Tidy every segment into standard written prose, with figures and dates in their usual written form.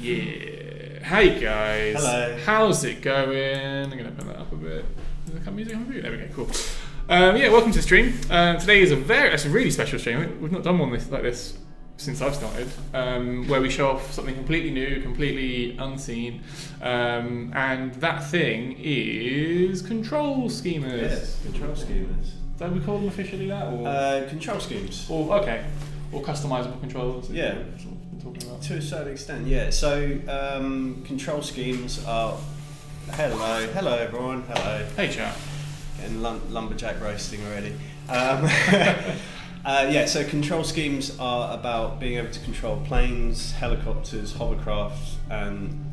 Yeah. Hey guys. Hello. How's it going? I'm gonna open that up a bit. Does it come music on the There we go. Cool. Yeah, welcome to the stream. Today is it's a really special stream. We've not done one like this since I've started, where we show off something completely new, completely unseen, and that thing is control schemers. Yes, control schemers. Don't we call them officially that? Or Control schemes. Or okay, or customizable controllers. Yeah. That's what we've been talking about. To a certain extent, yeah. So control schemes are. Hello everyone. Hello. Hey chat. Getting lumberjack roasting already. Yeah. So control schemes are about being able to control planes, helicopters, hovercraft, and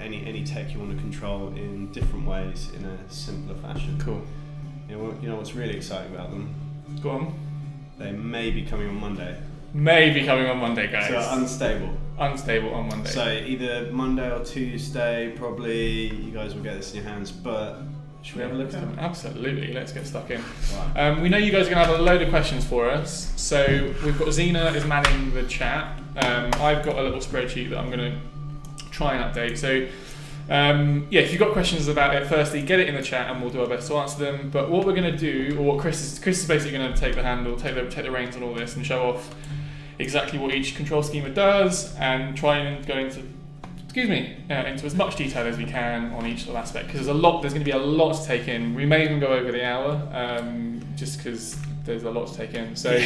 any tech you want to control in different ways in a simpler fashion. Cool. You know what's really exciting about them? Go on. They may be coming on Monday. Maybe coming on Monday, guys. So unstable. Unstable on Monday. So either Monday or Tuesday, probably. You guys will get this in your hands. But should we have a look at it? Absolutely. Let's get stuck in. Right. We know you guys are going to have a load of questions for us. So we've got Zena is manning the chat. I've got a little spreadsheet that I'm going to try and update. So yeah, if you've got questions about it, firstly, get it in the chat and we'll do our best to answer them. But what we're going to do, or what Kris is basically going to take the handle, take the reins on all this and show off exactly what each control schema does and try and go into as much detail as we can on each sort of aspect, because there's going to be a lot to take in. We may even go over the hour, just because there's a lot to take in. So, go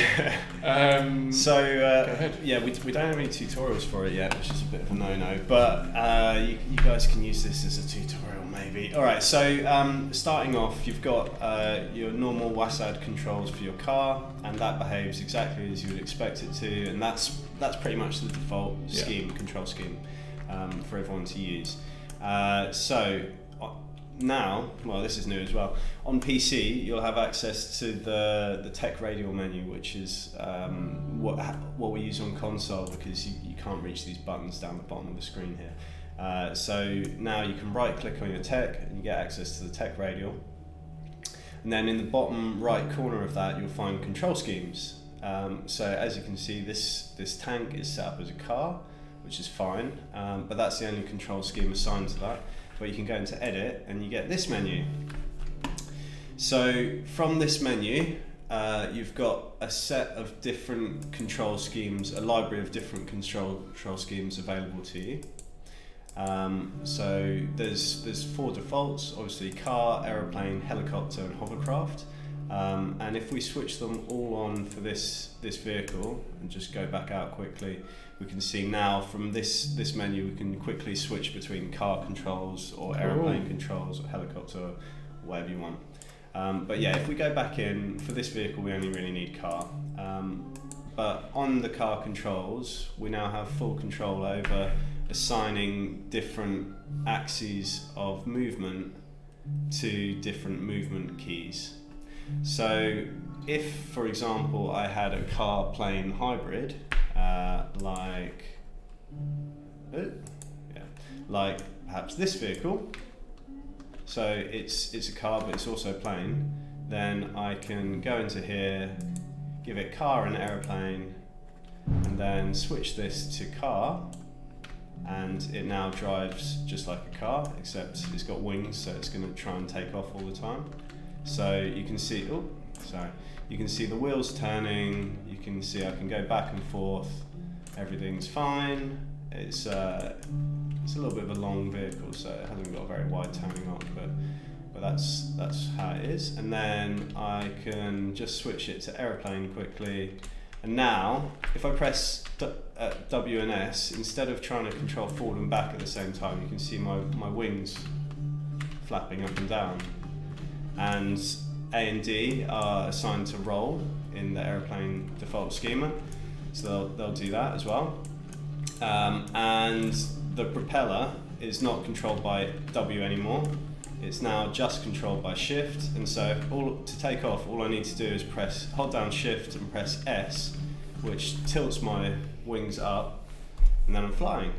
ahead. Yeah, we don't have any tutorials for it yet, which is a bit of a no-no. But you guys can use this as a tutorial, maybe. All right. So starting off, you've got your normal WASD controls for your car, and that behaves exactly as you would expect it to, and that's pretty much the default control scheme for everyone to use. Now, well, this is new as well. On PC, you'll have access to the tech radial menu, which is what we use on console, because you can't reach these buttons down the bottom of the screen here. So now you can right-click on your tech and you get access to the tech radial. And then in the bottom right corner of that, you'll find control schemes. So as you can see, this tank is set up as a car, which is fine, but that's the only control scheme assigned to that. But you can go into edit and you get this menu. So from this menu, you've got a set of different control schemes, a library of different control schemes available to you. So there's 4 defaults, obviously car, aeroplane, helicopter and hovercraft. And if we switch them all on for this vehicle and just go back out quickly, we can see now from this menu we can quickly switch between car controls or aeroplane controls or helicopter, whatever you want. But yeah, if we go back in, for this vehicle we only really need car. But on the car controls, we now have full control over assigning different axes of movement to different movement keys. So if, for example, I had a car-plane hybrid, like perhaps this vehicle, so it's a car but it's also a plane, then I can go into here, give it car and aeroplane, and then switch this to car, and it now drives just like a car, except it's got wings, so it's going to try and take off all the time. So you can see, you can see the wheels turning, you can see I can go back and forth, everything's fine. It's a little bit of a long vehicle, so it hasn't got a very wide turning arc, but that's how it is. And then I can just switch it to aeroplane quickly. And now, if I press W and S, instead of trying to control forward and back at the same time, you can see my wings flapping up and down. And A and D are assigned to roll in the aeroplane default schema, so they'll do that as well. And the propeller is not controlled by W anymore, it's now just controlled by Shift, and so to take off, all I need to do is hold down Shift and press S, which tilts my wings up, and then I'm flying.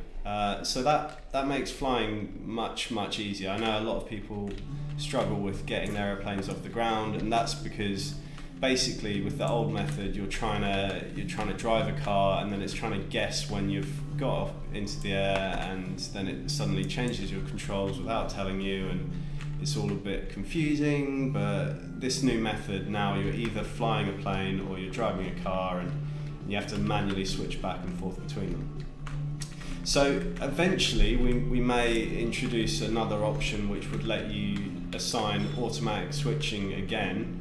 So that makes flying much easier. I know a lot of people struggle with getting their airplanes off the ground, and that's because basically with the old method, you're trying to drive a car, and then it's trying to guess when you've got off into the air, and then it suddenly changes your controls without telling you, and it's all a bit confusing. But this new method, now you're either flying a plane or you're driving a car, and you have to manually switch back and forth between them. So eventually we may introduce another option which would let you assign automatic switching again,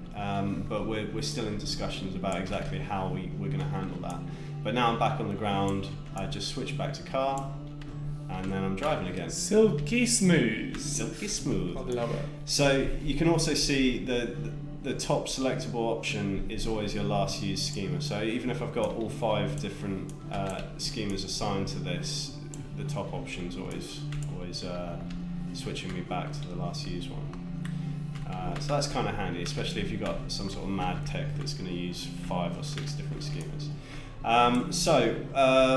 but we're still in discussions about exactly how we're going to handle that. But now I'm back on the ground, I just switch back to car, and then I'm driving again. Silky smooth. Silky smooth. I love it. So you can also see the top selectable option is always your last used schema. So even if I've got all 5 different schemas assigned to this, the top option's always switching me back to the last used one. So that's kind of handy, especially if you've got some sort of mad tech that's going to use 5 or 6 different schemas.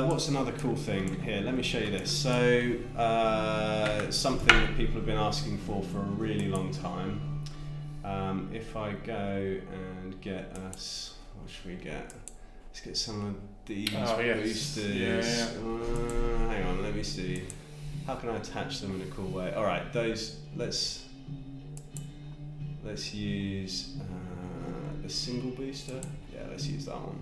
What's another cool thing here? Let me show you this. So something that people have been asking for a really long time. If I go and get us, what should we get? Let's get some of these boosters. Yeah. Hang on, let me see. How can I attach them in a cool way? All right, those. Let's use the single booster. Yeah, let's use that one.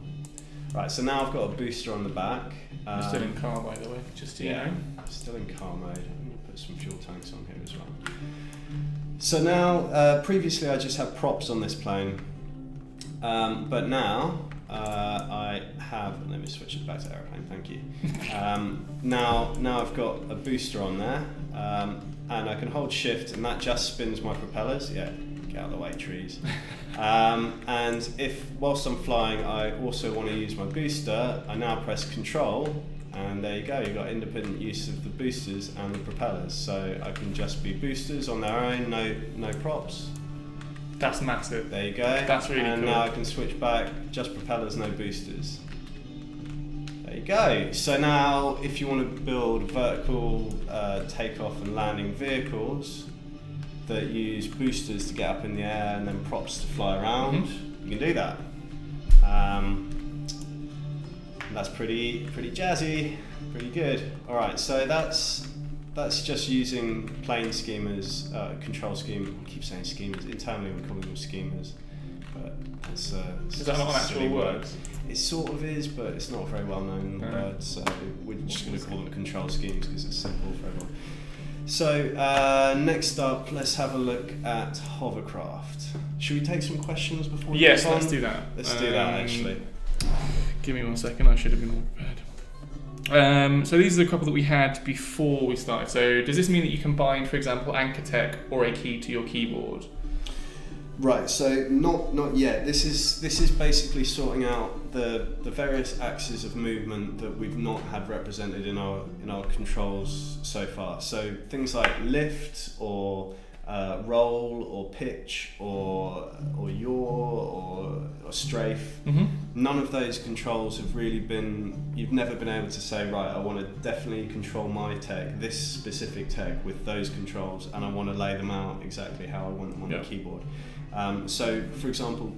Right, so now I've got a booster on the back. You're still in car, by the way, just so you know. Still in car mode. I'm going to put some fuel tanks on here as well. So now, previously I just had props on this plane, but now I have, let me switch it back to aeroplane, thank you. Now I've got a booster on there, and I can hold shift and that just spins my propellers. Yeah, get out of the way, trees. And if, whilst I'm flying, I also want to use my booster, I now press control, and there you go, you've got independent use of the boosters and the propellers. So I can just be boosters on their own, no props. That's massive. There you go. That's really cool. And now I can switch back, just propellers, no boosters. There you go. So now if you want to build vertical takeoff and landing vehicles that use boosters to get up in the air and then props to fly around, you can do that. That's pretty jazzy, pretty good. All right, so that's just using plain schemas, control scheme. I keep saying schemas. Internally, we call them schemas, but it's is that not an actual word? It sort of is, but it's not a very well known word. So we're just going to call them control schemes because it's simple for everyone. So next up, let's have a look at Hovercraft. Should we take some questions before we Yes, move on? let's do that. Let's do that actually. Give me 1 second, I should have been more prepared. So these are the couple that we had before we started. So does this mean that you can bind, for example, anchor tech or a key to your keyboard? Right, so not yet. This is basically sorting out the various axes of movement that we've not had represented in our controls so far. So things like lift or roll or pitch or yaw or strafe. None of those controls have really been. You've never been able to say, right, I want to definitely control my tech, this specific tech with those controls, and I want to lay them out exactly how I want them on the keyboard. So, for example,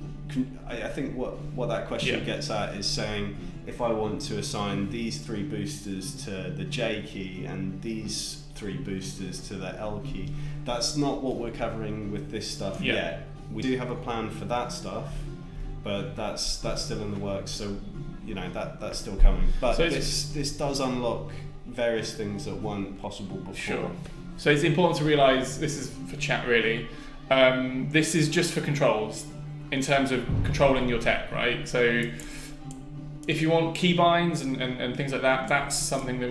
I think what that question gets at is saying, if I want to assign these 3 boosters to the J key and these 3 boosters to the L key, that's not what we're covering with this stuff yet. We do have a plan for that stuff, but that's still in the works. So, that's still coming. But so this does unlock various things that weren't possible before. Sure. So it's important to realise, this is for chat really. This is just for controls in terms of controlling your tech, right? So if you want keybinds and things like that, that's something that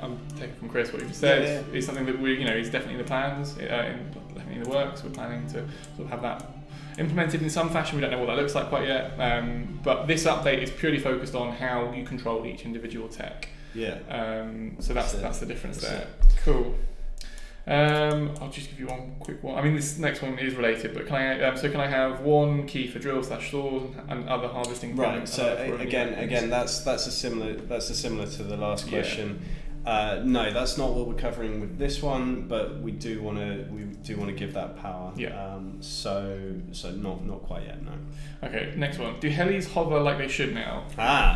I'm taking from Kris what you just said. It's something that is definitely in the plans, definitely in the works. We're planning to sort of have that implemented in some fashion. We don't know what that looks like quite yet. But this update is purely focused on how you control each individual tech. So that's the difference there. Cool. I'll just give you one quick one. I mean, this next one is related, but can I have 1 key for drill / saws and other harvesting? Right. So again, that's a similar to the last question. No, that's not what we're covering with this one, but we do want to give that power. Yeah. So not quite yet. No. Okay, next one. Do helis hover like they should now?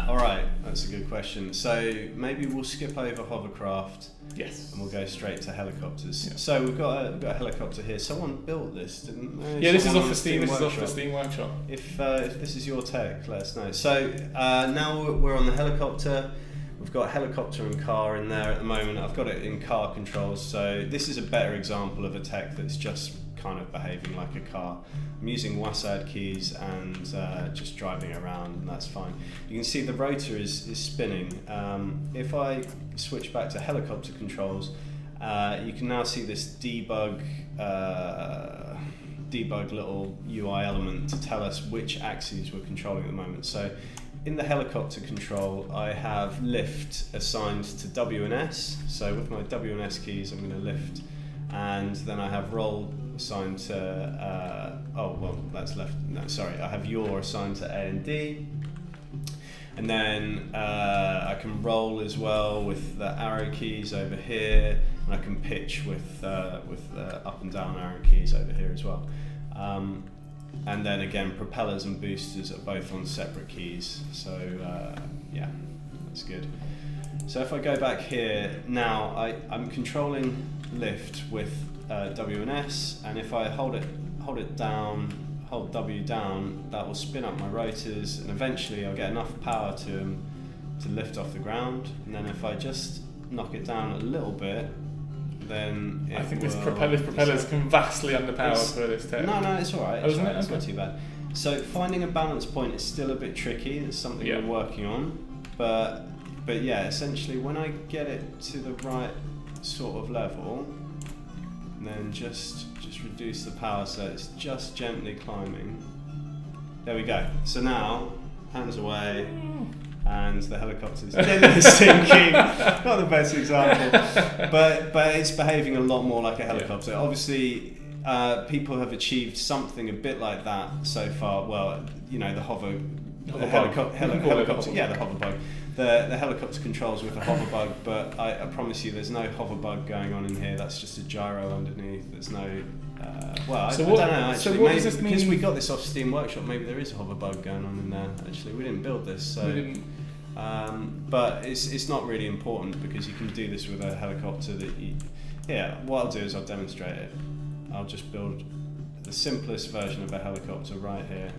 All right. That's a good question. So maybe we'll skip over hovercraft. Yes. And we'll go straight to helicopters. Yeah. So we've got a helicopter here. Someone built this, didn't they? Yeah, this is Someone off the on Steam. This is off the Workshop. Steam Workshop. If this is your tech, let us know. So now we're on the helicopter. We've got helicopter and car in there at the moment. I've got it in car controls. So this is a better example of a tech that's just kind of behaving like a car. I'm using WASD keys and just driving around, and that's fine. You can see the rotor is spinning. If I switch back to helicopter controls, you can now see this debug little UI element to tell us which axes we're controlling at the moment. So in the helicopter control, I have lift assigned to W and S. So with my W and S keys, I'm going to lift, and then I have roll assigned to, that's left, no, sorry, I have yaw assigned to A and D. And then I can roll as well with the arrow keys over here, and I can pitch with up and down arrow keys over here as well. And then again, propellers and boosters are both on separate keys. So yeah, that's good. So if I go back here, now I'm controlling lift with W and S, and if I hold it down, hold W down, that will spin up my rotors, and eventually I'll get enough power to them to lift off the ground. And then if I just knock it down a little bit, then I think this propellers can vastly underpowered for this tech. No, it's all right. Oh, isn't it? It's Okay. not too bad. So finding a balance point is still a bit tricky. It's something we're working on, but yeah, essentially when I get it to the right sort of level, then just reduce the power so it's just gently climbing. There we go. So now hands away. And the helicopter's sinking. Not the best example, but it's behaving a lot more like a helicopter. Yeah. Obviously, people have achieved something a bit like that so far. Well, you know, the helicopter, yeah, the hover bug. The helicopter controls with a hover bug, but I promise you, there's no hover bug going on in here. That's just a gyro underneath. There's no. I don't know actually. So what does this mean? Because we got this off Steam Workshop, maybe there is a hover bug going on in there. Actually, we didn't build this, so. But it's not really important because you can do this with a helicopter. What I'll do is I'll demonstrate it. I'll just build the simplest version of a helicopter right here.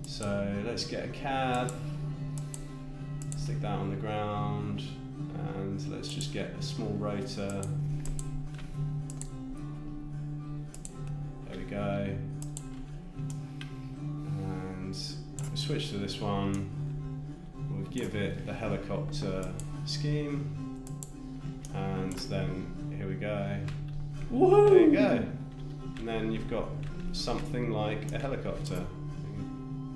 So let's get a cab, stick that on the ground, and let's just get a small rotor. There we go. And we'll switch to this one. We'll give it the helicopter scheme, and then here we go. Woohoo! There you go. And then you've got something like a helicopter.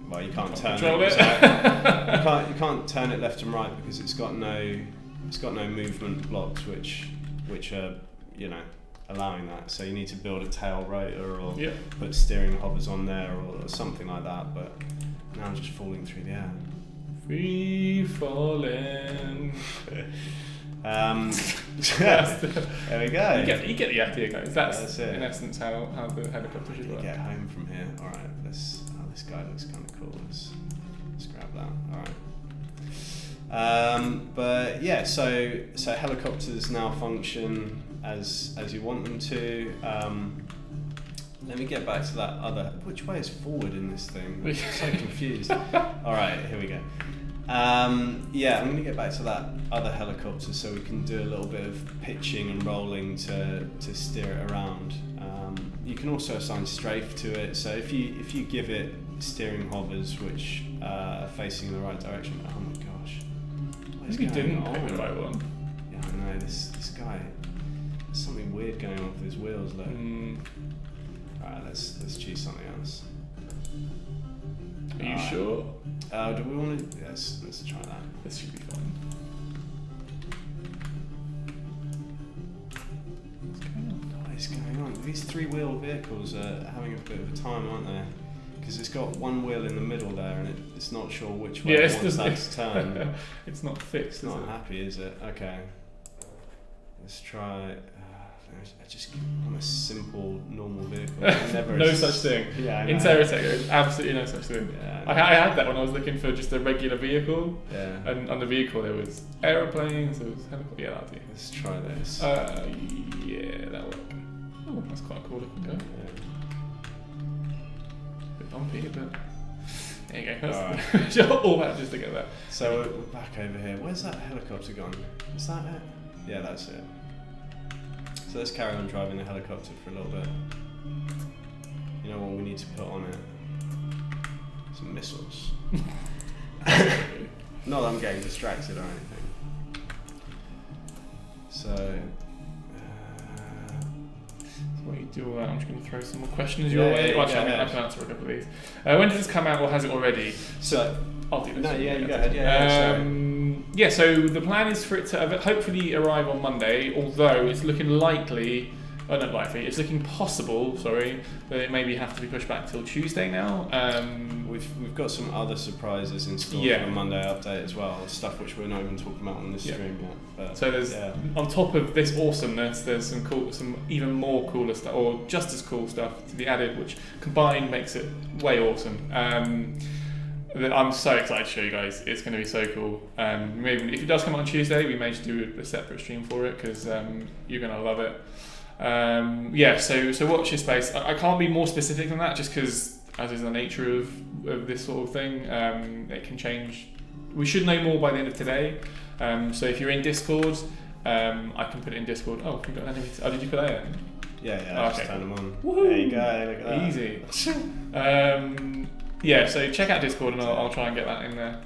Well, you can't turn it. You can't turn it left and right because it's got no movement blocks which are, you know, allowing that. So you need to build a tail rotor or put steering hovers on there or something like that. But now I'm just falling through the air. Free falling. There we go. You get the idea, guys. That's it. In essence how the helicopter should work. Get home from here. All right. This guy looks kind of cool. Let's grab that. All right. But yeah, so helicopters now function as you want them to. Let me get back to that other. Which way is forward in this thing? I'm so confused. All right, here we go. I'm going to get back to that other helicopter so we can do a little bit of pitching and rolling to steer it around. You can also assign strafe to it. So if you give it steering hovers which are facing in the right direction. Oh my gosh! Maybe didn't pick the right one. Yeah, I know this guy. There's something weird going on with his wheels. Look. Alright, let's choose something else. Are you sure? Do we want to? Yes, let's try that. This should be fine. What's going on? What is going on? These three-wheel vehicles are having a bit of a time, aren't they? because it's got one wheel in the middle there, and it's not sure which way Yeah, it wants that to turn. It's not fixed. It's not happy, is it? Okay. Let's try. I just want a simple, normal vehicle. Never No such thing. Yeah, in TerraTech, there's absolutely no such thing. Yeah, I had that when I was looking for just a regular vehicle. Yeah. And on the vehicle there was aeroplanes, there was helicopters. Yeah, that'll do. Let's try this. Yeah, that'll work. Oh, that's quite a cool looking car. Bit bumpy, but there you go. That's all that just to get that. So we're back over here. Where's that helicopter gone? Is that it? Yeah, that's it. So let's carry on driving the helicopter for a little bit. You know what we need to put on it? Some missiles. Not that I'm getting distracted or anything. So While you do all that, I'm just going to throw some more questions your way. Yeah, Actually, I can answer a couple of these. When does this come out, or has it already? So I'll do this. no, yeah, you go ahead. Yeah, so the plan is for it to hopefully arrive on Monday, although it's looking likely, not likely, it's looking possible, that it maybe have to be pushed back till Tuesday now. We've got some other surprises in store for the Monday update as well, stuff which we're not even talking about on this stream yet. But, so there's, on top of this awesomeness, there's some even more cooler stuff, or just as cool stuff to be added, which combined makes it way awesome. I'm so excited to show you guys. It's going to be so cool. Maybe if it does come out on Tuesday, we may just do a separate stream for it because you're going to love it. So watch this space. I can't be more specific than that just because, as is the nature of this sort of thing, it can change. We should know more by the end of today. So if you're in Discord, I can put it in Discord. Oh, can you put an enemy? Did you put that in? Yeah. Just turn them on. Woohoo! There you go. Look at that. Easy. So check out Discord and I'll try and get that in there.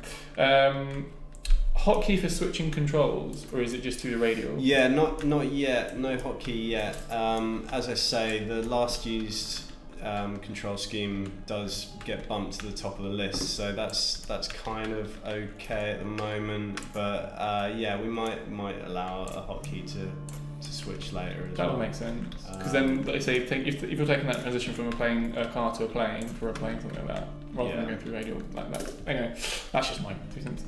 Hotkey for switching controls, or is it just through the radio? Yeah, not yet. No hotkey yet. As I say, the last used control scheme does get bumped to the top of the list, so that's kind of okay at the moment. But we might allow a hotkey to switch later as well. That would make sense. Because then, like I say, if you're taking that transition from a car to a plane, for a plane, something like that, rather than going through radio like that. Anyway, that's just my 2 cents.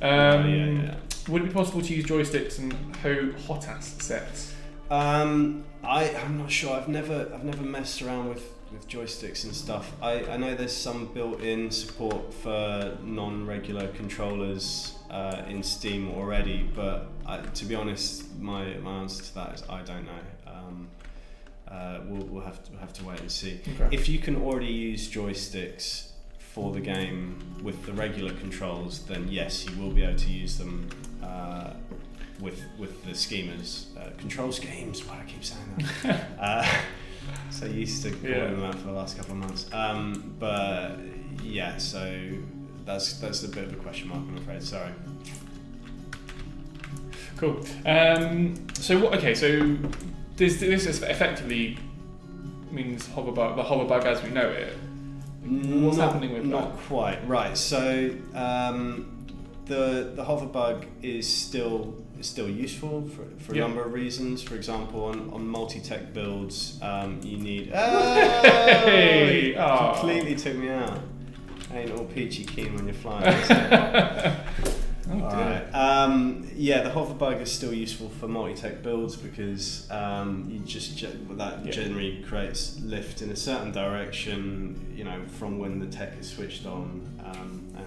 Would it be possible to use joysticks and hot-ass sets? I'm not sure. I've never messed around with joysticks and stuff. I know there's some built-in support for non-regular controllers in Steam already, but to be honest, my answer to that is I don't know. We'll have to wait and see. Okay. If you can already use joysticks for the game with the regular controls, then yes, you will be able to use them with the schemers. Control schemes, why do I keep saying that? So used to calling them out for the last couple of months. But yeah, so that's a bit of a question mark, I'm afraid. Sorry. Cool. So this is effectively means the hoverbug as we know it. What's happening with that? Not quite. Right. So the hoverbug is still useful for a number of reasons. For example, on multi-tech builds, you need. Completely took me out. Ain't all peachy keen when you're flying. Is it? Alright. The hoverbug is still useful for multi-tech builds because generally creates lift in a certain direction, from when the tech is switched on.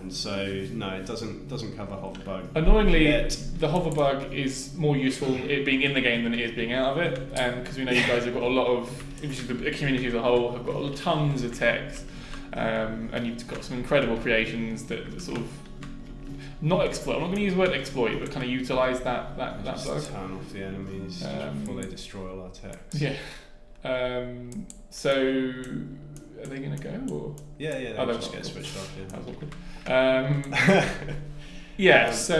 And so no, it doesn't cover hoverbug. Annoyingly, the hoverbug is more useful it being in the game than it is being out of it, because we know you guys have got a lot of, the community as a whole have got tons of text, and you've got some incredible creations that sort of not exploit. I'm not going to use the word exploit, but kind of utilise that bug. Turn off the enemies before they destroy all our text. Yeah. So are they going to go or? Yeah. They just get switched off. Yeah. That was awkward. So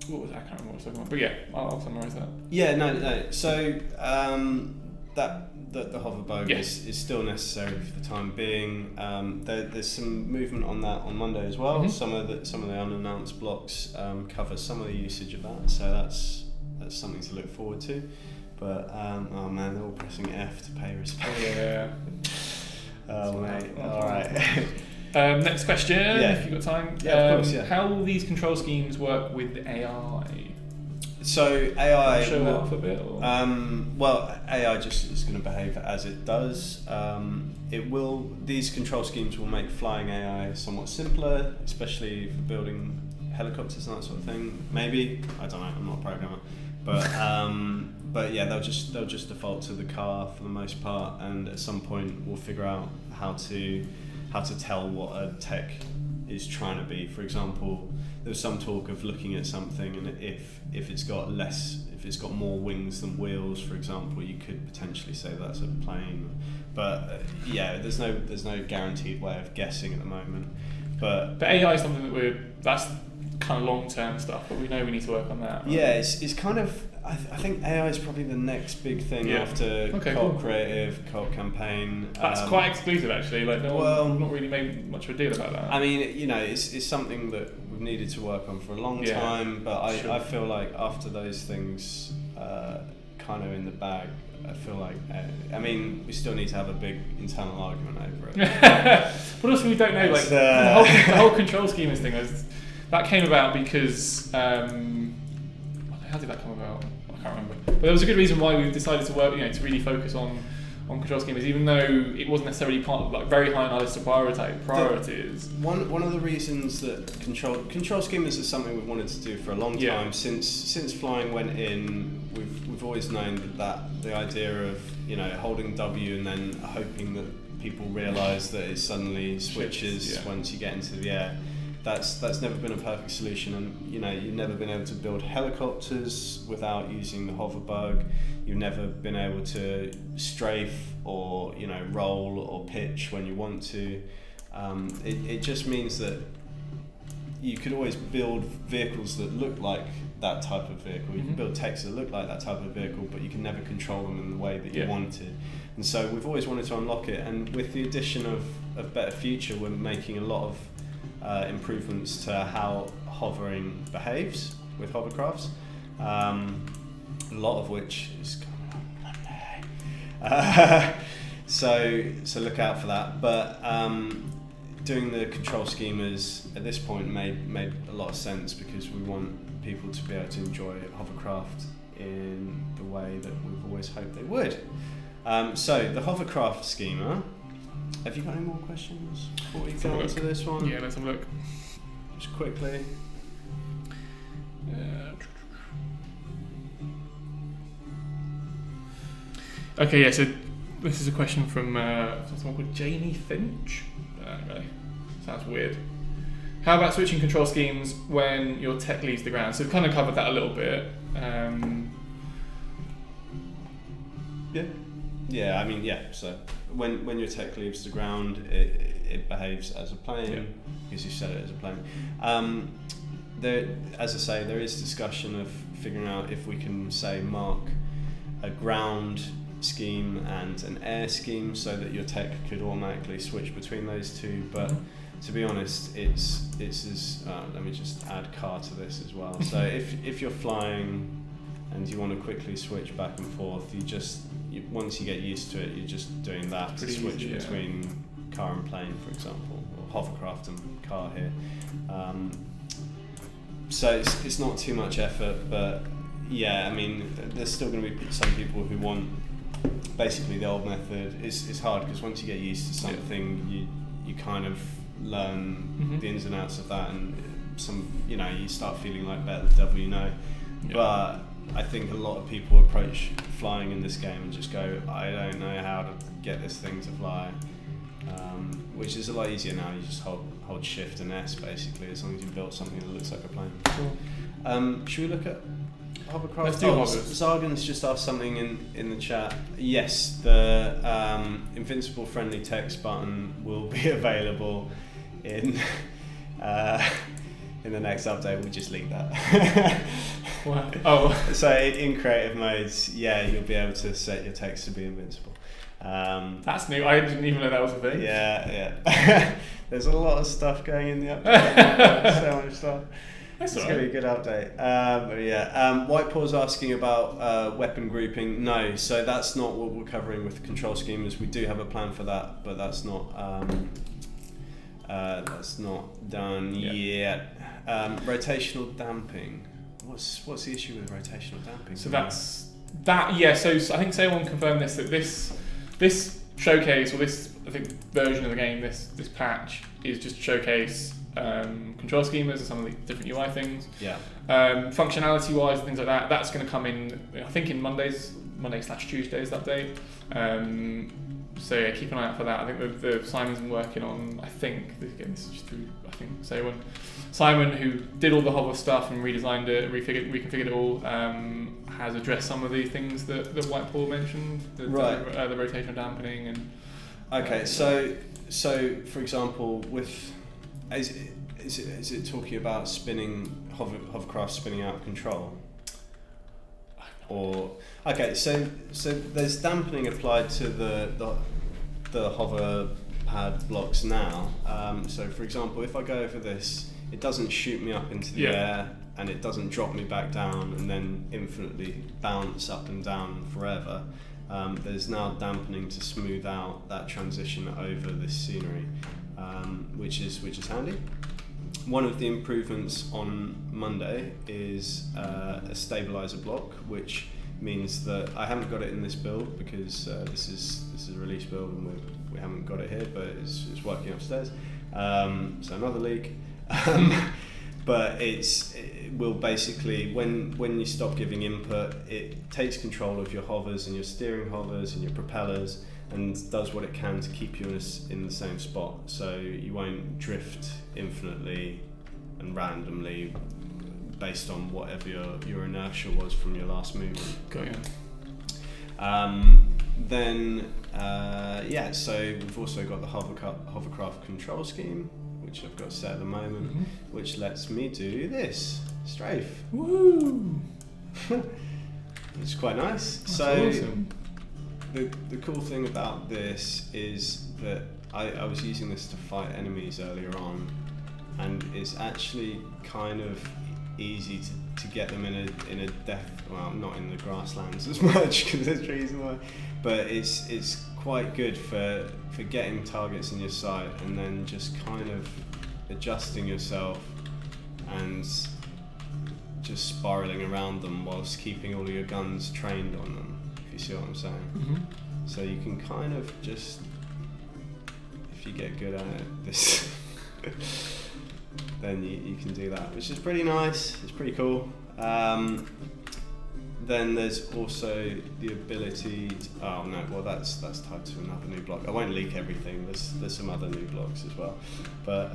what was that? I can't remember what I was talking about. But yeah, I'll summarise that. Yeah. No. So the hoverbug is still necessary for the time being. There's some movement on that on Monday as well. Mm-hmm. Some of the unannounced blocks cover some of the usage of that, so that's something to look forward to. But oh man, they're all pressing F to pay respect. Yeah. Oh mate, all right. Next question, if you've got time. Yeah, of course, yeah. How will these control schemes work with AI? So AI Show that off a bit? Or? Well, AI just is going to behave as it does. These control schemes will make flying AI somewhat simpler, especially for building helicopters and that sort of thing. Maybe, I don't know, I'm not a programmer. But yeah, they'll just default to the car for the most part, and at some point we'll figure out how to tell what a tech is trying to be. For example, there was some talk of looking at something, and if it's got more wings than wheels, for example, you could potentially say that's a plane. But yeah, there's no guaranteed way of guessing at the moment. But AI is something that's kind of long-term stuff, but we know we need to work on that. Right? Yeah, it's kind of, I think AI is probably the next big thing after Co-op Creative, Co-op Campaign. That's quite exclusive actually, like we've not really made much of a deal about that. I mean, it's something that we've needed to work on for a long time, but I feel like after those things kind of in the bag, I feel like, we still need to have a big internal argument over it. But also we don't know, like the whole control schemas thing, that came about because, how did that come about? I can't remember. But there was a good reason why we decided to work, to really focus on control schemas, even though it wasn't necessarily part of, like, very high on our list of priorities. One of the reasons that control schemas is something we've wanted to do for a long time, since flying went in, we've always known that the idea of holding W and then hoping that people realise that it suddenly switches once you get into the air. That's never been a perfect solution, and you've never been able to build helicopters without using the hover bug. You've never been able to strafe or roll or pitch when you want to. It just means that you could always build vehicles that look like that type of vehicle. You can build techs that look like that type of vehicle, but you can never control them in the way that you wanted. And so we've always wanted to unlock it, and with the addition of Better Future, we're making a lot of improvements to how hovering behaves with hovercrafts, a lot of which is coming on Monday. So look out for that. But doing the control schemas at this point made a lot of sense, because we want people to be able to enjoy hovercraft in the way that we've always hoped they would. So the hovercraft schema. Have you got any more questions before we go on to this one? Yeah, let's have a look. Just quickly. Okay, yeah, so this is a question from someone called Jamie Finch. Anyway, sounds weird. How about switching control schemes when your tech leaves the ground? So we've kind of covered that a little bit. So when your tech leaves the ground, it behaves as a plane, because you set it as a plane. As I say, there is discussion of figuring out if we can, say, mark a ground scheme and an air scheme so that your tech could automatically switch between those two. But to be honest, it's as let me just add car to this as well. So if you're flying and you want to quickly switch back and forth, once you get used to it, you're just doing that to switch easy, between car and plane, for example, or hovercraft and car here. So it's not too much effort, but there's still going to be some people who want basically the old method. It's hard because once you get used to something, you kind of learn the ins and outs of that, and you start feeling like better the devil you know. But I think a lot of people approach flying in this game and just go, I don't know how to get this thing to fly, which is a lot easier now. You just hold shift and S basically, as long as you built something that looks like a plane. Cool. Should we look at hovercraft? Let's do hovers. Zargan's just asked something in the chat. Yes, the invincible friendly text button will be available in the next update. We'll just leak that. Wow. Oh. So in creative modes, you'll be able to set your text to be invincible. That's new. I didn't even know that was a thing. Yeah. There's a lot of stuff going in the update. So much stuff. It's going to be a good update. White Paw's asking about weapon grouping. No, so that's not what we're covering with control schemas. We do have a plan for that, but that's not That's not done yet. Rotational damping. What's the issue with rotational damping? So that's that. Yeah. So I think someone confirmed this, that this showcase, or this, I think, version of the game, this patch is just showcase control schemas and some of the different UI things. Yeah. Functionality wise and things like that, that's going to come in, I think, in Monday/Tuesday's update. So yeah, keep an eye out for that. I think the Simon's been working on, I think, again, this is just through, I think, Simon, who did all the hover stuff and redesigned it, reconfigured it all, has addressed some of the things that White Paul mentioned, the rotational dampening and. Okay, so for example, with is it talking about spinning hovercraft spinning out of control? Or okay, so there's dampening applied to the hover pad blocks now. So for example, if I go over this, it doesn't shoot me up into the air, and it doesn't drop me back down and then infinitely bounce up and down forever. There's now dampening to smooth out that transition over this scenery, which is handy. One of the improvements on Monday is a stabilizer block, which means that I haven't got it in this build because this is a release build and we haven't got it here, but it's working upstairs. So another leak. But it will basically, when you stop giving input, it takes control of your hovers and your steering hovers and your propellers, and does what it can to keep you in the same spot, so you won't drift infinitely and randomly based on whatever your inertia was from your last movement. Got you. So we've also got the hovercraft control scheme, which I've got set at the moment, which lets me do this strafe. Woo! It's quite nice. That's so awesome. The cool thing about this is that I was using this to fight enemies earlier on, and it's actually kind of easy to get them in a well, not in the grasslands as much because there's trees in the way, but it's quite good for getting targets in your sight and then just kind of adjusting yourself and just spiraling around them whilst keeping all of your guns trained on them, if you see what I'm saying. So you can kind of just, if you get good at it, this then you can do that, which is pretty nice. It's pretty cool. Then there's also the ability to, that's tied to another new block. I won't leak everything, there's some other new blocks as well. But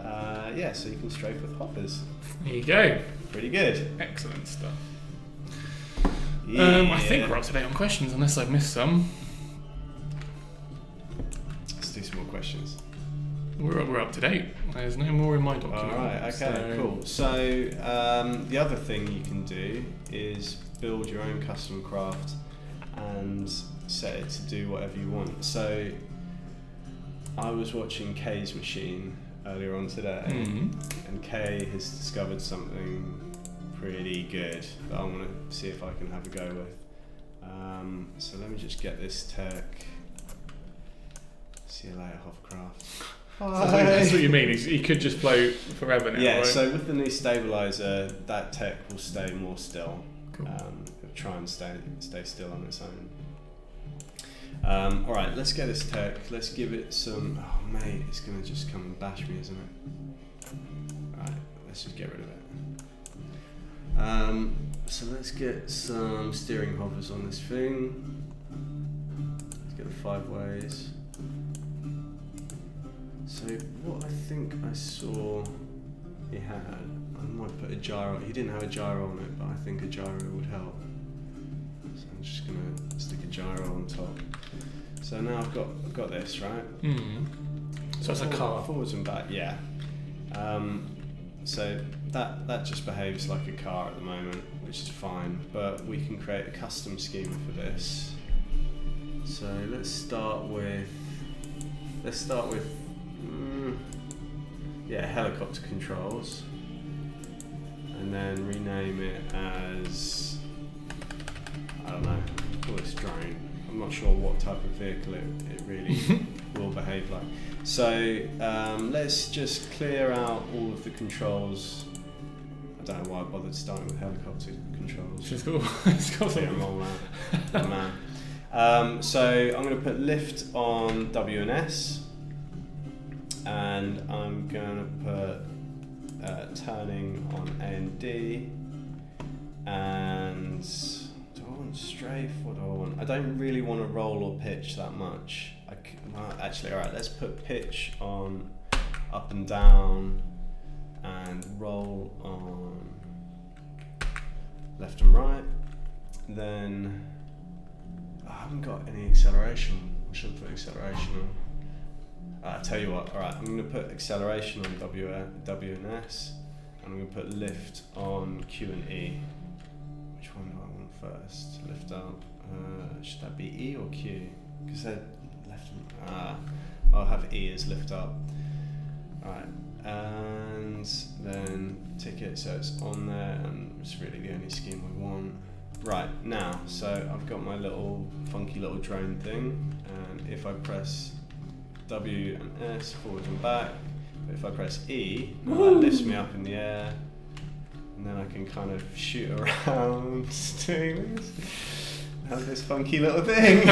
so you can strafe with hoppers. There you go. Pretty good. Excellent stuff. Yeah. I think we're up to date on questions, unless I've missed some. Let's do some more questions. We're up to date. There's no more in my document. Alright, okay, cool. So the other thing you can do is build your own custom craft and set it to do whatever you want. So I was watching Kay's machine earlier on today, and Kay has discovered something pretty good that I want to see if I can have a go with. So let me just get this tech. See you later, Hovercraft. That's what you mean. He could just float forever now. Yeah. Right? So with the new stabilizer, that tech will stay more still. Cool. It'll try and stay still on its own. All right, let's get this tech. Let's give it some. Oh mate, it's gonna just come and bash me, isn't it? All right, let's just get rid of it. So let's get some steering hovers on this thing. Let's get the 5 ways. So what I think I saw he had, I might put a gyro. He didn't have a gyro on it, but I think a gyro would help. So I'm just gonna stick a gyro on top. So now I've got this, right? So it's a car. Forwards and back, yeah. So that just behaves like a car at the moment, which is fine. But we can create a custom schema for this. So let's start with helicopter controls, and then rename it as, I don't know, call this drone. I'm not not sure what type of vehicle it really will behave like. So let's just clear out all of the controls. I don't know why I bothered starting with helicopter controls. It's cool. It's cool. Man. So I'm going to put lift on W and S, and I'm going to put turning on A and D, and do I want strafe? What do I want? I don't really want to roll or pitch that much. Actually, alright, let's put pitch on up and down, and roll on left and right. Then I haven't got any acceleration. I should put acceleration on. I'll tell you what, alright, I'm going to put acceleration on W and S, and I'm going to put lift on Q and E. Which one do I want first? Lift up. Should that be E or Q? Because they're left and I'll have E as lift up. Alright, and then tick it so it's on there, and it's really the only scheme we want. Right, now, so I've got my little funky little drone thing, and if I press W and S, forward and back, but if I press E, that lifts me up in the air, and then I can kind of shoot around doing this. Have this funky little thing.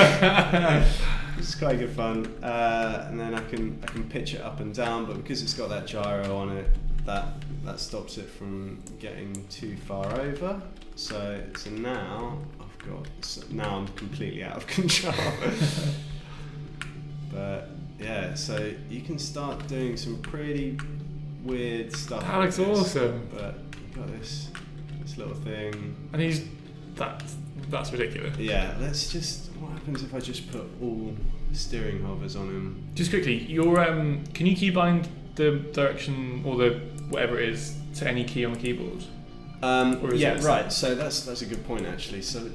It's quite good fun, and then I can pitch it up and down, but because it's got that gyro on it, that stops it from getting too far over. So now I'm completely out of control. But yeah, so you can start doing some pretty weird stuff. That looks awesome. But you've got this little thing, and that's ridiculous. Yeah, what happens if I just put all steering hovers on him? Just quickly, can you keybind the direction or the whatever it is to any key on the keyboard? Yeah, right. So that's a good point actually. So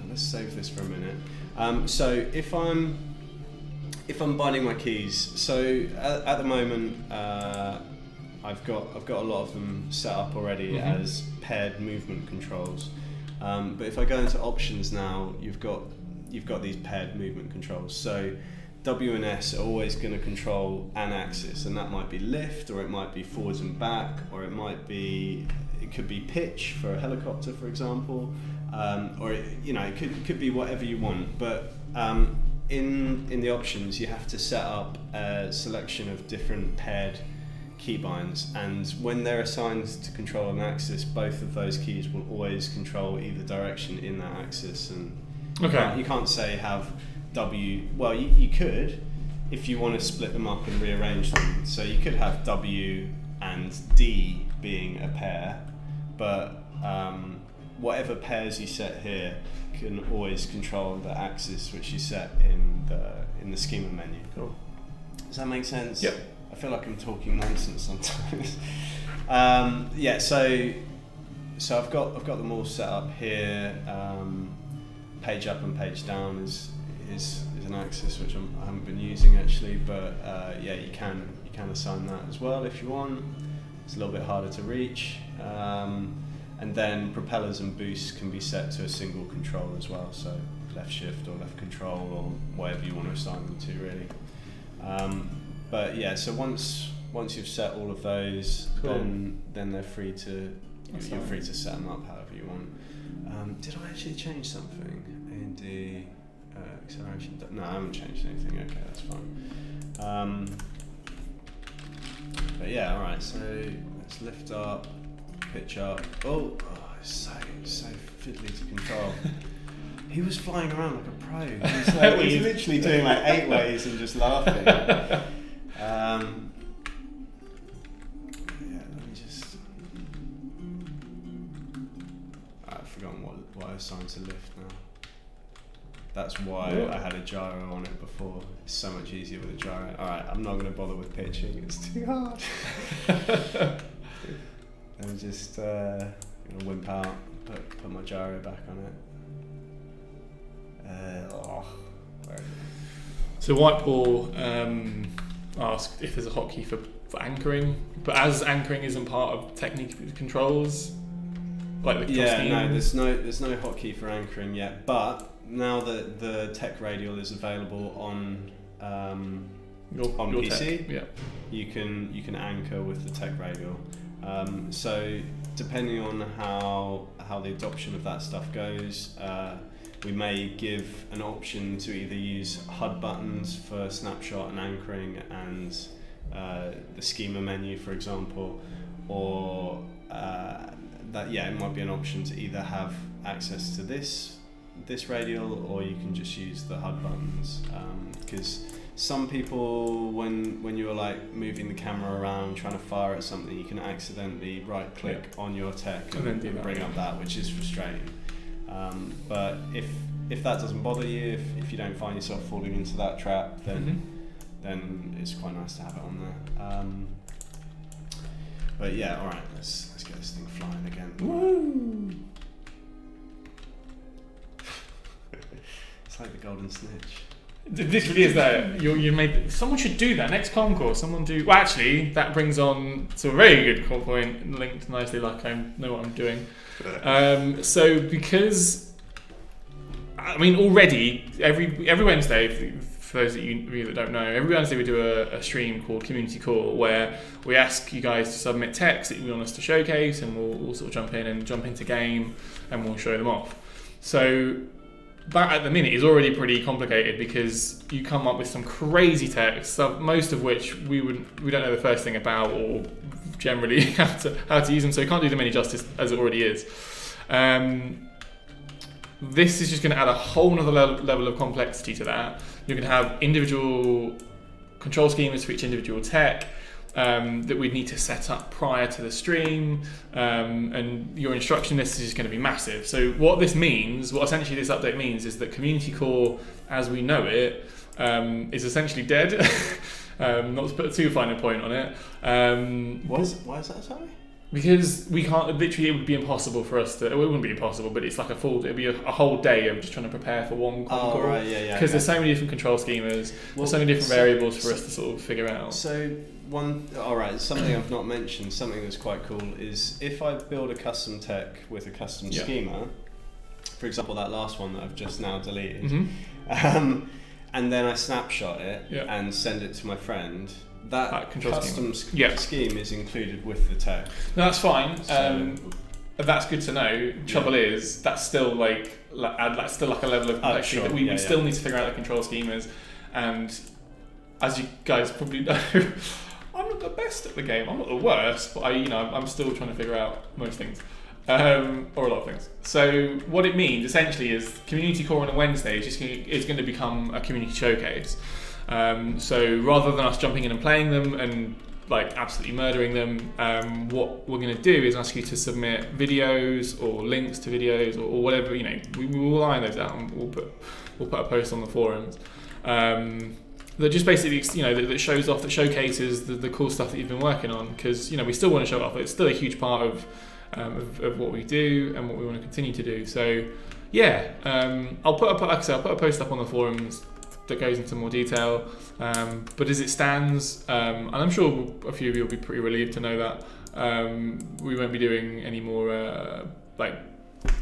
let's save this for a minute. So if I'm binding my keys, so at the moment I've got a lot of them set up already as paired movement controls. But if I go into options now, you've got these paired movement controls. So W and S are always going to control an axis, and that might be lift, or it might be forwards and back, or it could be pitch for a helicopter, for example, or it could be whatever you want. But in the options, you have to set up a selection of different paired keybinds, and when they're assigned to control an axis, both of those keys will always control either direction in that axis. And you can't say have W. Well, you could if you want to split them up and rearrange them. So you could have W and D being a pair, but whatever pairs you set here can always control the axis which you set in the schema menu. Cool. Does that make sense? Yep. I feel like I'm talking nonsense sometimes. Yeah, so I've got them all set up here. Page up and page down is an axis which I haven't been using actually, but yeah, you can assign that as well if you want. It's a little bit harder to reach. And then propellers and boosts can be set to a single control as well, so left shift or left control or whatever you want to assign them to really. But yeah, so once you've set all of those, cool. then they're free to you're free to set them up however you want. Did I actually change something in the acceleration? No, I haven't changed anything. Okay, that's fine. But yeah, all right. So let's lift up, pitch up. Oh, it's so fiddly to control. He was flying around like a pro. He's literally doing like 8 ways and just laughing. Yeah, let me just. I've forgotten what I assigned to lift now. That's why I had a gyro on it before. It's so much easier with a gyro. Alright, I'm not going to bother with pitching, it's too hard. I'm just going to wimp out, put my gyro back on it. Where is it? So Whiteball asked if there's a hotkey for anchoring, but as anchoring isn't part of technique controls, like the no, there's no hotkey for anchoring yet, but now that the tech radial is available on your PC, tech. Yeah. you can anchor with the tech radial. So depending on how the adoption of that stuff goes, we may give an option to either use HUD buttons for snapshot and anchoring and the schema menu, for example, or it might be an option to either have access to this radial, or you can just use the HUD buttons, because some people, when you're like moving the camera around trying to fire at something, you can accidentally right click on your tech and bring up that, which is frustrating. But if that doesn't bother you, if you don't find yourself falling into that trap, then it's quite nice to have it on there. But yeah, all right, let's get this thing flying again. Woo! It's like the golden snitch. This really is that. You made. Someone should do that next concourse. Someone do. Well, actually, that brings on to a very good call point, linked nicely, like I know what I'm doing. So because, I mean, already every Wednesday, for those of you that don't know, every Wednesday we do a stream called Community Call, where we ask you guys to submit text that you want us to showcase, and we'll sort of jump into game, and we'll show them off. So that at the minute is already pretty complicated, because you come up with some crazy text, most of which we don't know the first thing about, or generally how to use them, so we can't do them any justice as it already is. This is just going to add a whole other level of complexity to that. You're going to have individual control schemas for each individual tech that we'd need to set up prior to the stream, and your instruction list is going to be massive. So what essentially this update means, is that Community Core, as we know it, is essentially dead. Not to put a too fine a point on it. Why is that, sorry? Because we can't, literally it would be impossible for us to, it wouldn't be impossible, but it's like it'd be a whole day of just trying to prepare for one concourse. Oh, right, yeah. Because there's so many different control schemas, there's so many different variables for us to sort of figure out. So something I've not mentioned, something that's quite cool, is if I build a custom tech with a custom schema, for example that last one that I've just now deleted, and then I snapshot it and send it to my friend, that custom scheme is included with the tech. No, that's fine. So, that's good to know. Trouble is, that's still like a level of complexity that we still need to figure out the control schemas. And as you guys probably know, I'm not the best at the game. I'm not the worst, but I'm still trying to figure out most things, or a lot of things. So what it means essentially is Community Core on a Wednesday is going to become a community showcase. So rather than us jumping in and playing them and like absolutely murdering them, what we're going to do is ask you to submit videos or links to videos or whatever. We will iron those out, and we'll put a post on the forums that just basically that shows off, that showcases the cool stuff that you've been working on, because we still want to show off. It's still a huge part of what we do and what we want to continue to do. So I'll put a post up on the forums that goes into more detail, but as it stands, and I'm sure a few of you will be pretty relieved to know that we won't be doing any more like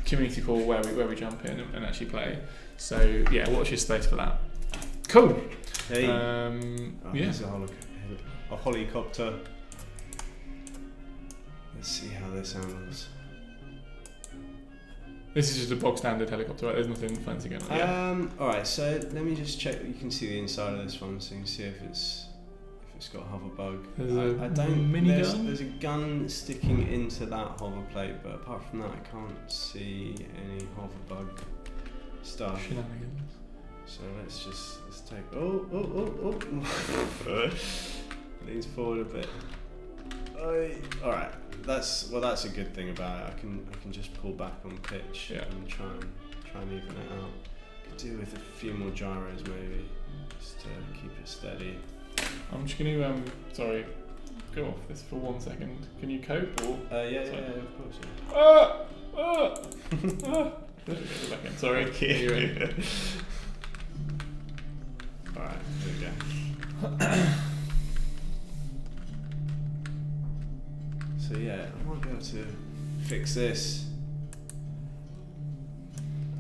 Community Call where we jump in and actually play. So watch your space for that. Cool. Hey. There's a helicopter. Let's see how this handles. This is just a bog standard helicopter, right? There's nothing fancy going on. Alright, so let me just check. You can see the inside of this one, so you can see if it's got hover bug. There's a gun sticking into that hover plate, but apart from that, I can't see any hover bug stuff. Shenanigans. So let's take. Leans forward a bit. Alright. That's a good thing about it. I can just pull back on pitch and try and even it out. Could do with a few more gyros maybe, just to keep it steady. I'm just going to go off this for 1 second. Can you cope or? Yeah, of course. Back in. Sorry. Alright, there we go. So I might be able to fix this.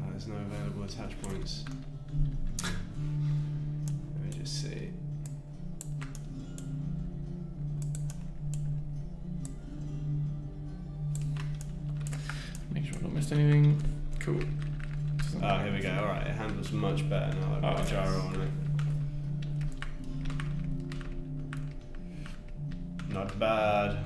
There's no available attach points. Let me just see. Make sure I've not missed anything. Cool. Oh, here we go. Alright, it handles much better now. I've got a gyro on it. Not bad.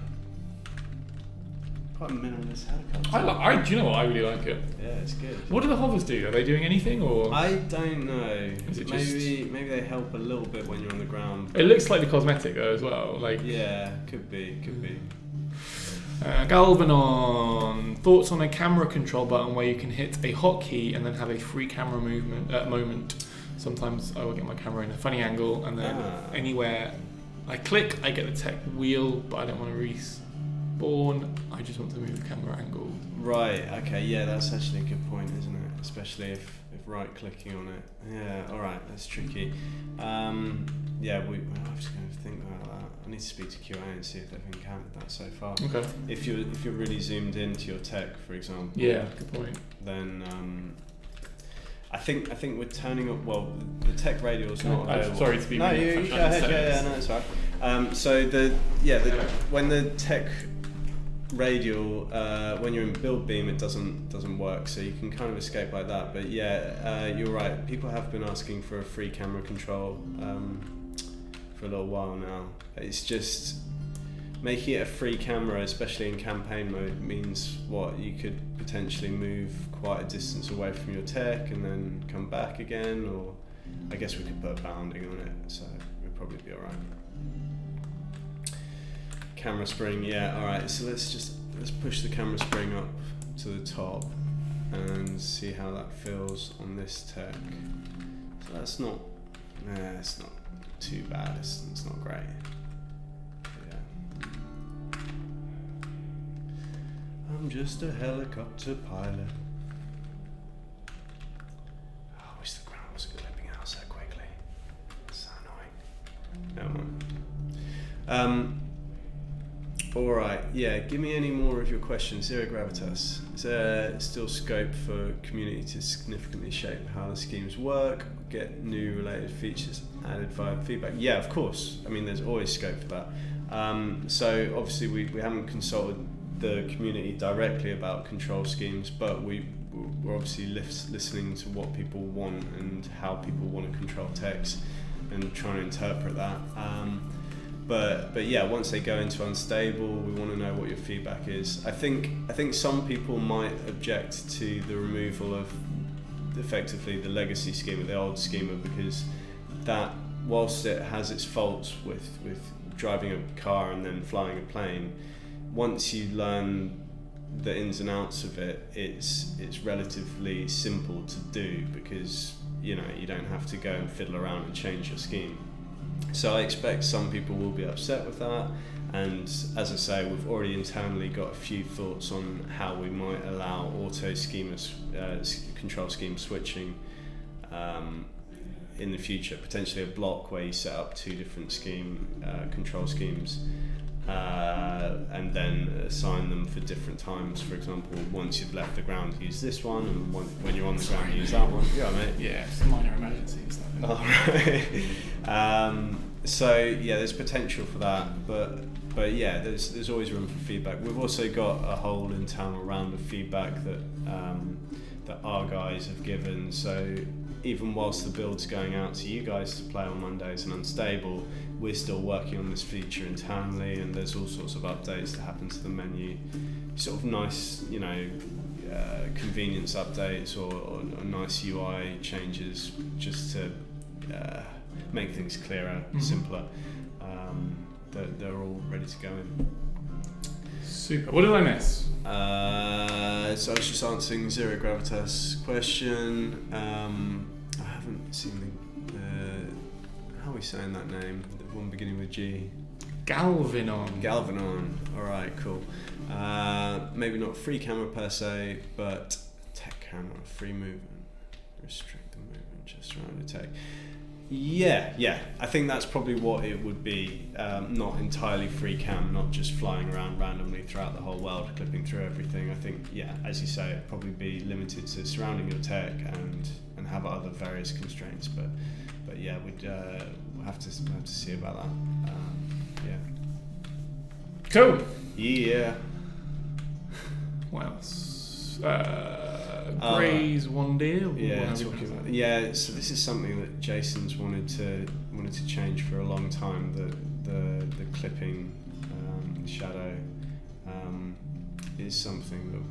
Quite a minimalist helicopter. Do you know what? I really like it. Yeah, it's good. What do the hovers do? Are they doing anything, or? I don't know. Is it maybe they help a little bit when you're on the ground. It looks slightly cosmetic though as well. Like. Yeah, could be. Galvanon. Thoughts on a camera control button where you can hit a hotkey and then have a free camera moment. Sometimes I will get my camera in a funny angle, and then anywhere I click, I get the tech wheel, but I don't want to respawn. I just want to move the camera angle. Right. Okay. Yeah, that's actually a good point, isn't it? Especially if right clicking on it. Yeah. All right. That's tricky. Yeah. We're just going to think about that. I need to speak to QA and see if they've encountered that so far. Okay. If you're really zoomed into your tech, for example. Yeah. Good point. Then I think we're turning up. Well, the tech radial is not available. I'm sorry to be. No, you go ahead. Yeah, no, it's right. So when the tech radial, when you're in build beam, it doesn't work. So you can kind of escape like that. But yeah, you're right. People have been asking for a free camera control for a little while now. It's just making it a free camera, especially in campaign mode, means what you could potentially move quite a distance away from your tech and then come back again, or I guess we could put bounding on it, so we'd probably be alright. Camera spring, yeah, alright, so let's push the camera spring up to the top and see how that feels on this tech. So that's not, it's not too bad, it's not great. I'm just a helicopter pilot. Oh, I wish the ground wasn't clipping out so quickly. It's so annoying. Never mind. Alright, yeah, give me any more of your questions. Zero Gravitas. Is there still scope for community to significantly shape how the schemes work, get new related features added via feedback? Yeah, of course. I mean, there's always scope for that. So obviously we haven't consulted the community directly about control schemes, but we're obviously listening to what people want and how people want to control text and trying to interpret that. But yeah, once they go into unstable, we want to know what your feedback is. I think some people might object to the removal of effectively the legacy schema, the old schema, because that, whilst it has its faults with driving a car and then flying a plane, once you learn the ins and outs of it, it's relatively simple to do, because you don't have to go and fiddle around and change your scheme. So I expect some people will be upset with that, and as I say, we've already internally got a few thoughts on how we might allow auto schemas, control scheme switching in the future, potentially a block where you set up two different control schemes and then assign them for different times. For example, once you've left the ground, use this one, and when you're on the ground, use that one. Yeah, mate. Yeah, it's a minor emergency and stuff. Right. So yeah, there's potential for that, but yeah, there's always room for feedback. We've also got a whole internal round of feedback that our guys have given. So even whilst the build's going out to you guys to play on Mondays and unstable, we're still working on this feature internally, and there's all sorts of updates that happen to the menu, sort of nice, convenience updates or nice UI changes, just to make things clearer, simpler. They're all ready to go in. Super. What did I miss? So I was just answering Zero Gravitas question. I haven't seen how are we saying that name? The one beginning with G. Galvanon. Alright, cool. Maybe not free camera per se, but tech camera, free movement. Restrict the movement just around the tech. Yeah. I think that's probably what it would be. Not entirely free cam, not just flying around randomly throughout the whole world, clipping through everything. I think, as you say, it'd probably be limited to surrounding your tech and have other various constraints. But yeah, we'll have to see about that. Cool. Yeah. What else? Graze one deer. So this is something that Jason's wanted to change for a long time. The clipping shadow is something that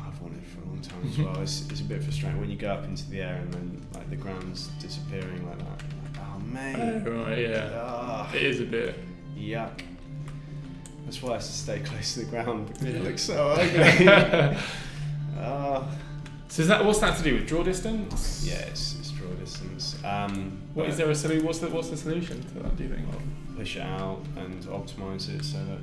I've wanted for a long time as well. It's a bit frustrating when you go up into the air and then like the ground's disappearing like that. Like, oh mate. Right. Yeah. It is a bit. Yuck. That's why I have to stay close to the ground because it looks so ugly. So what's that to do with draw distance? Yeah, it's draw distance. Is there a solution? What's the solution to that? Do you think? Push it out and optimize it so that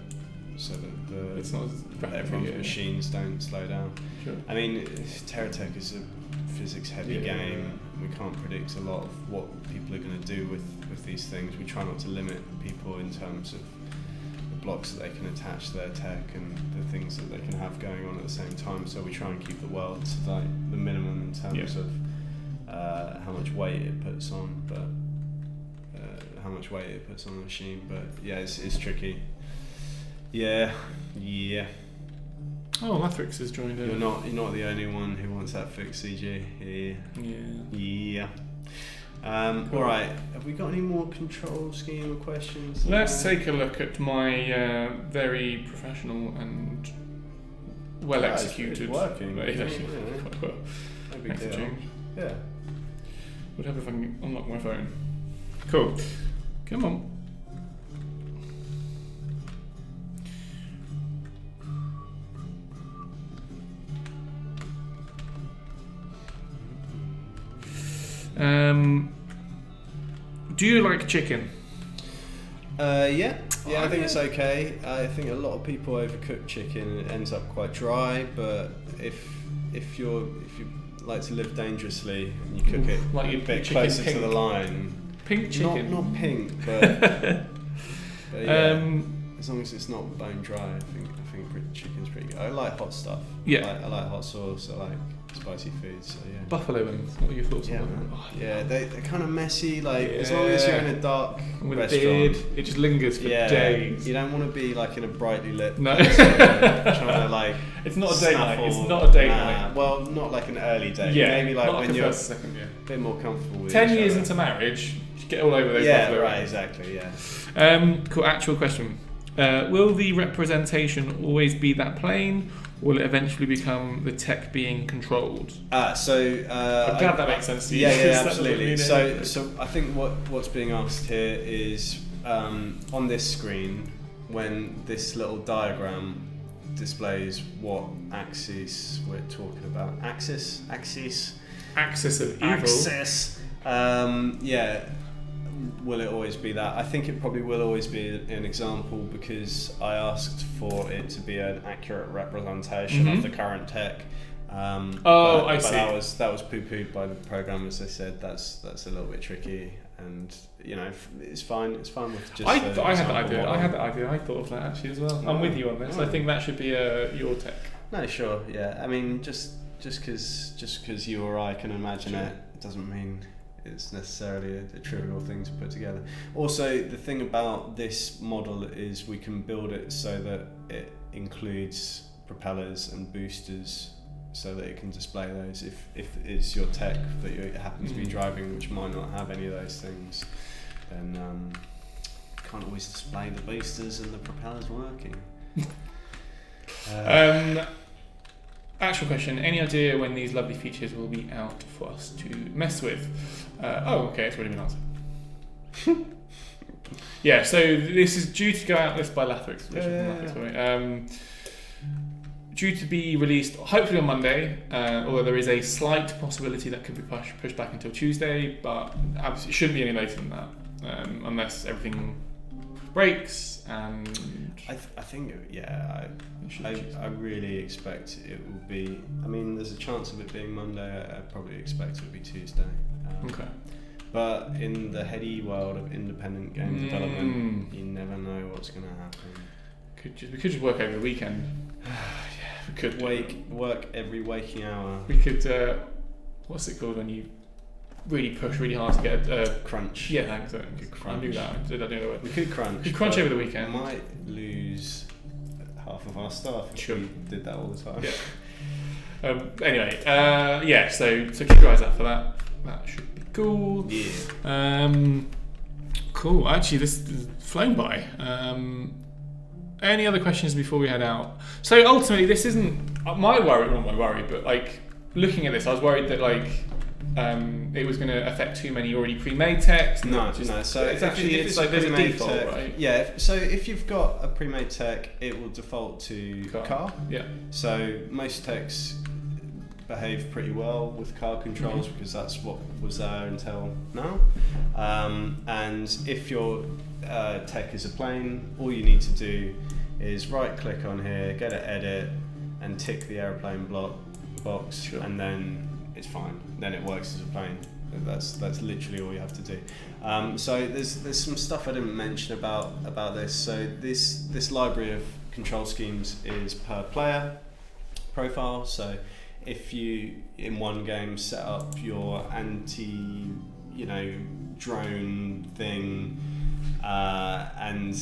it's not as everyone's machines don't slow down. Sure. I mean, TerraTech is a physics-heavy game. We can't predict a lot of what people are going to do with these things. We try not to limit people in terms of the blocks that they can attach to their tech and the things that they can have going on at the same time. So we try and keep the world to like the minimum in terms of how much weight it puts on, how much weight it puts on the machine. But yeah, it's tricky. Yeah. Oh, Lathrix has joined in. You're not the only one who wants that fixed, CG. Yeah. Cool. All right. Have we got any more control scheme or questions? Let's take a look at my very professional and well executed. It's working. Quite well. No big deal. Yeah. What happens if I can unlock my phone? Cool. Come on. Do you like chicken? Yeah, I think it's okay. I think a lot of people overcook chicken and it ends up quite dry. But if you like to live dangerously and you cook it like a bit closer to the line, pink chicken, not pink, but yeah, as long as it's not bone dry, I think chicken's pretty good. I like hot stuff. Yeah, I like hot sauce. I like spicy food. So yeah. Buffalo wings. What are your thoughts on them? Oh, yeah, they're kind of messy. Like as long as you're in a dark with restaurant, a beard, it just lingers for days. You don't want to be like in a brightly lit. No. Trying to like. It's not a date night. It's not a date night. Well, not like an early date. Yeah. Maybe like when you're first, second year. A bit more comfortable with 10 years into marriage, you get all over those. Yeah. Buffalo Right. wings. Exactly. Yeah. Cool. Actual question. Will the representation always be that plain, or will it eventually become the tech being controlled? I'm glad that makes sense to you. Yeah, absolutely. So I think what's being asked here is on this screen, when this little diagram displays what axis we're talking about. Axis of evil. Axis. Will it always be that? I think it probably will always be an example because I asked for it to be an accurate representation of the current tech. I see. But that was poo-pooed by the programmers. They said that's a little bit tricky, and it's fine. It's fine with just. I had that idea. I thought of that actually as well. I'm with you on this. I think that should be your tech. No, sure, yeah. I mean, just because you or I can imagine it doesn't mean it's necessarily a trivial thing to put together. Also, the thing about this model is we can build it so that it includes propellers and boosters so that it can display those. If it's your tech that you happen to be driving which might not have any of those things, then you can't always display the boosters and the propellers working. Actual question, any idea when these lovely features will be out for us to mess with? Okay, it's already been answered. Yeah, so this is due to go out this by Lathrix. Due to be released hopefully on Monday, although there is a slight possibility that could be pushed back until Tuesday, but it shouldn't be any later than that, unless everything breaks. And I think I really expect it will be. I mean, there's a chance of it being Monday. I probably expect it will be Tuesday. Okay. But in the heady world of independent game development, you never know what's going to happen. We could just work over the weekend. We could work every waking hour. We could. What's it called when you really push really hard to get a crunch? Yeah, thanks. We could crunch. Do that. Did I do the word? We could crunch. We could crunch over the weekend. We might lose half of our staff if we did that all the time. Yeah. Anyway, yeah. So keep your eyes out for that. That should be cool. Yeah. Cool. Actually, this has flown by. Any other questions before we head out? So ultimately, this isn't my worry. Not my worry, but like looking at this, I was worried that like it was going to affect too many already pre-made techs. No. So it's actually it's like there's a default, tech, right? Yeah. So if you've got a pre-made tech, it will default to car. Yeah. So most techs behave pretty well with car controls because that's what was there until now. And if your tech is a plane, all you need to do is right-click on here, get an edit, and tick the airplane box, and then it's fine. Then it works as a plane. That's literally all you have to do. So there's some stuff I didn't mention about this. So this library of control schemes is per player profile. So if you in one game set up your drone thing and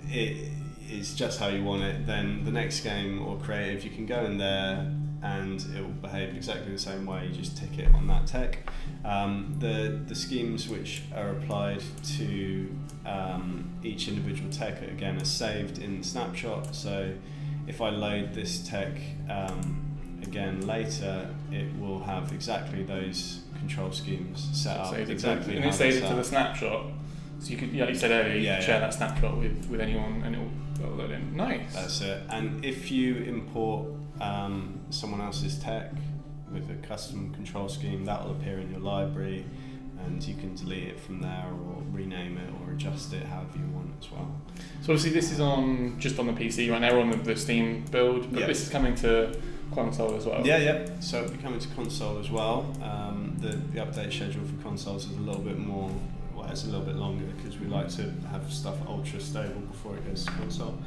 it is just how you want it, then the next game or creative you can go in there and it will behave exactly the same way. You just tick it on that tech. The schemes which are applied to each individual tech again are saved in Snapshot. So if I load this tech again later, it will have exactly those control schemes set up. Exactly. And it's saved to the snapshot. So you could, like you said earlier, you can share that snapshot with anyone and it'll load in. Nice. That's it. And if you import someone else's tech with a custom control scheme, that will appear in your library and you can delete it from there or rename it or adjust it however you want as well. So obviously this is just on the PC right now, we're on the Steam build, but this is coming to console as well. Yeah. So it'll be coming to console as well. The update schedule for consoles is a little bit more, it's a little bit longer because we like to have stuff ultra stable before it goes to console.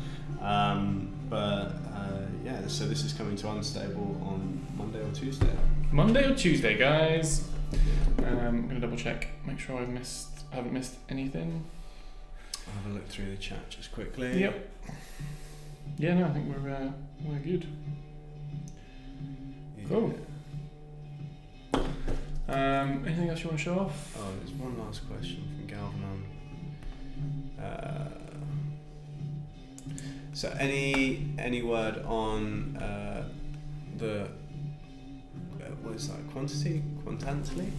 So this is coming to unstable on Monday or Tuesday. Monday or Tuesday, guys. I'm gonna double check, make sure I haven't missed anything. I'll have a look through the chat just quickly. Yep. Yeah, no, I think we're good. Yeah. Cool. Anything else you want to show off? Oh, there's one last question from Galvanon. So any word on the what is that? Quantantly?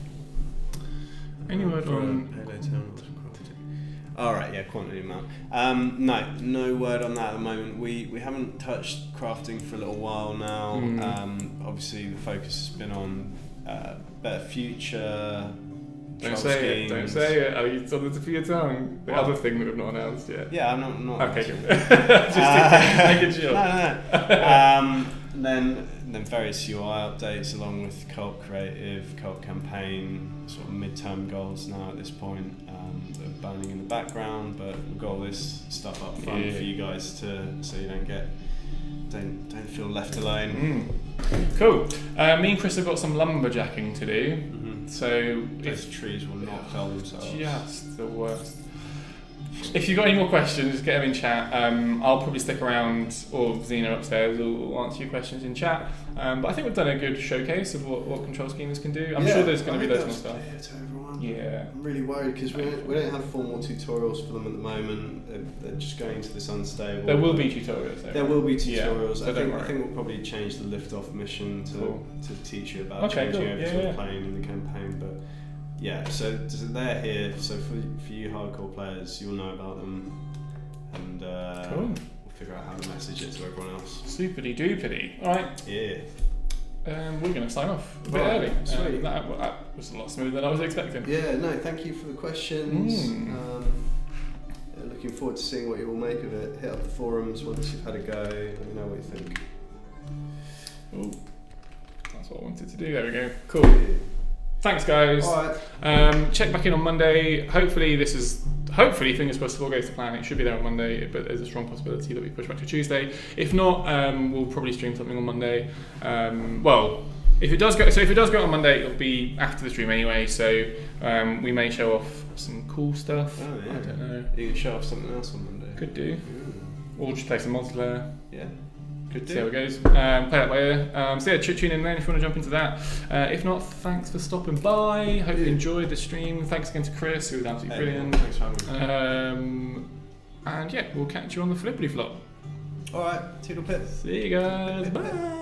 Any word on payload terminals? Quantity. All right, yeah, quantity amount. No word on that at the moment. We haven't touched crafting for a little while now. Obviously, the focus has been on better future. Don't say it. Are you on the tip of your tongue? The other thing that we've not announced yet. Yeah, I'm not. Okay, good. Just making sure. No. Then various UI updates along with co-op creative, co-op campaign, sort of mid-term goals now at this point. That are burning in the background, but we've got all this stuff up front for you guys so you don't feel left alone. Cool. Me and Kris have got some lumberjacking to do. So those trees will not fell themselves. Just the worst. If you've got any more questions, just get them in chat. I'll probably stick around, or Xena upstairs will answer your questions in chat. But I think we've done a good showcase of what control schemes can do. I'm sure there's going to be loads more stuff. To everyone. Yeah. I'm really worried because we don't have formal tutorials for them at the moment. They're just going to this unstable. There will be tutorials. There will be tutorials. So I think we'll probably change the lift-off mission to teach you about changing over to a plane in the campaign. But yeah, so they're here. So for you hardcore players, you'll know about them, and we'll figure out how to message it to everyone else. Superdy doopity. All right. Yeah. We're going to sign off a bit early. Sweet. That was a lot smoother than I was expecting. Yeah. No. Thank you for the questions. Looking forward to seeing what you all make of it. Hit up the forums once you've had a go. Let me know what you think. Ooh, that's what I wanted to do. There we go. Cool. Thanks, guys. All right. Check back in on Monday. Hopefully, fingers crossed, if all goes to plan, it should be there on Monday, but there's a strong possibility that we push back to Tuesday. If not, we'll probably stream something on Monday. If it does go on Monday, it'll be after the stream anyway, so we may show off some cool stuff. Oh, yeah. I don't know. You can show off something else on Monday. Could do. Ooh. Or just play some multiplayer. Yeah. Could do. See how it goes. Play that by ear. So yeah, tune in then if you want to jump into that. If not, thanks for stopping by. Hope you enjoyed the stream. Thanks again to Kris, who was absolutely brilliant. Thanks for having me. And yeah, we'll catch you on the flippity flop. All right. Toodle pip. See you guys. Bye.